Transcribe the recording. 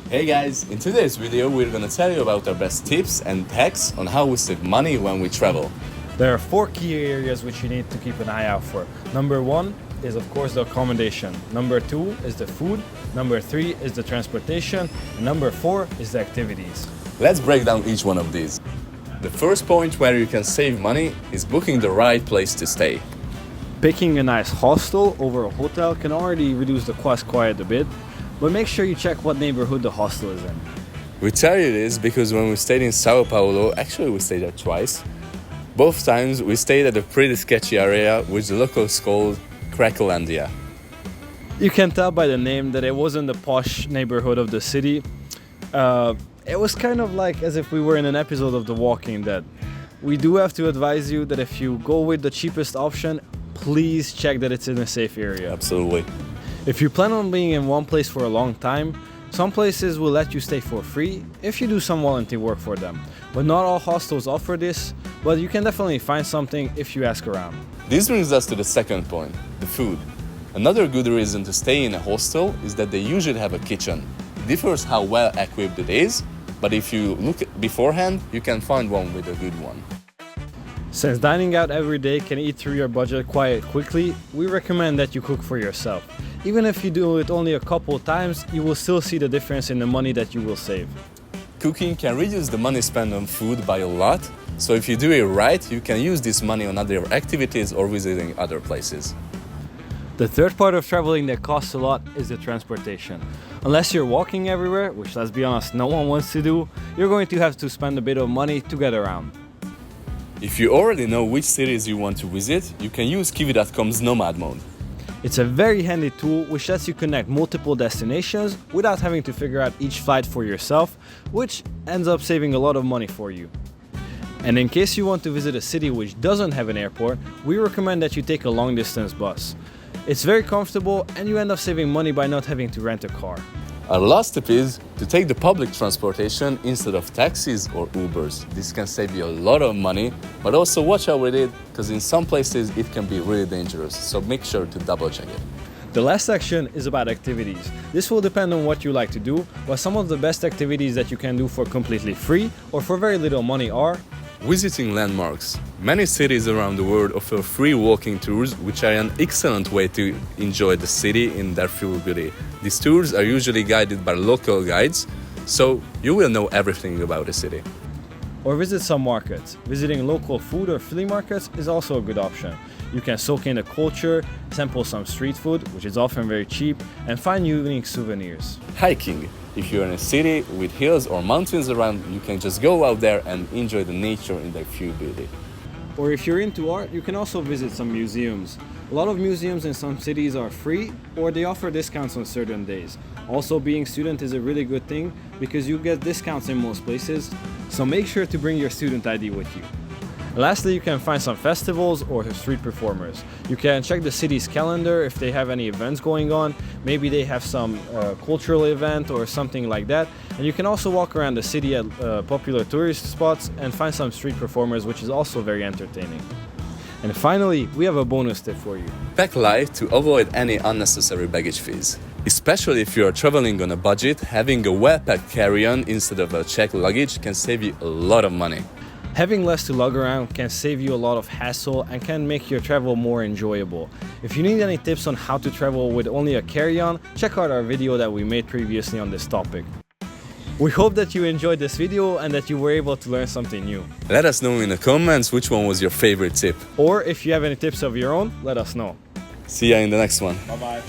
Hey guys, in today's video we're gonna tell you about our best tips and hacks on how we save money when we travel. There are 4 key areas which you need to keep an eye out for. Number 1 is of course the accommodation. Number 2 is the food. Number 3 is the transportation. And number 4 is the activities. Let's break down each one of these. The first point where you can save money is booking the right place to stay. Picking a nice hostel over a hotel can already reduce the cost quite a bit, but make sure you check what neighborhood the hostel is in. We tell you this because when we stayed in Sao Paulo, actually we stayed there twice. Both times we stayed at a pretty sketchy area which the locals called Cracolandia. You can tell by the name that it wasn't the posh neighborhood of the city. It was kind of like as if we were in an episode of The Walking Dead. We do have to advise you that if you go with the cheapest option, please check that it's in a safe area. Absolutely. If you plan on being in one place for a long time, some places will let you stay for free if you do some volunteer work for them. But not all hostels offer this, but you can definitely find something if you ask around. This brings us to the second point, the food. Another good reason to stay in a hostel is that they usually have a kitchen. It differs how well equipped it is, but if you look beforehand, you can find one with a good one. Since dining out every day can eat through your budget quite quickly, we recommend that you cook for yourself. Even if you do it only a couple times, you will still see the difference in the money that you will save. Cooking can reduce the money spent on food by a lot, so if you do it right, you can use this money on other activities or visiting other places. The third part of traveling that costs a lot is the transportation. Unless you're walking everywhere, which let's be honest, no one wants to do, you're going to have to spend a bit of money to get around. If you already know which cities you want to visit, you can use Kiwi.com's NOMAD mode. It's a very handy tool which lets you connect multiple destinations without having to figure out each flight for yourself, which ends up saving a lot of money for you. And in case you want to visit a city which doesn't have an airport, we recommend that you take a long distance bus. It's very comfortable and you end up saving money by not having to rent a car. Our last tip is to take the public transportation instead of taxis or Ubers. This can save you a lot of money, but also watch out with it because in some places it can be really dangerous, so make sure to double check it. The last section is about activities. This will depend on what you like to do, but some of the best activities that you can do for completely free or for very little money are visiting landmarks. Many cities around the world offer free walking tours, which are an excellent way to enjoy the city in their full beauty. These tours are usually guided by local guides, so you will know everything about the city. Or visit some markets. Visiting local food or flea markets is also a good option. You can soak in the culture, sample some street food, which is often very cheap, and find unique souvenirs. Hiking. If you're in a city with hills or mountains around, you can just go out there and enjoy the nature in their full beauty. Or if you're into art, you can also visit some museums. A lot of museums in some cities are free or they offer discounts on certain days. Also, being a student is a really good thing because you get discounts in most places, so make sure to bring your student ID with you. Lastly, you can find some festivals or street performers. You can check the city's calendar if they have any events going on. Maybe they have some cultural event or something like that. And you can also walk around the city at popular tourist spots and find some street performers, which is also very entertaining. And finally, we have a bonus tip for you. Pack light to avoid any unnecessary baggage fees. Especially if you are traveling on a budget, having a well-packed carry-on instead of a checked luggage can save you a lot of money. Having less to lug around can save you a lot of hassle and can make your travel more enjoyable. If you need any tips on how to travel with only a carry-on, check out our video that we made previously on this topic. We hope that you enjoyed this video and that you were able to learn something new. Let us know in the comments which one was your favorite tip. Or if you have any tips of your own, let us know. See ya in the next one. Bye-bye.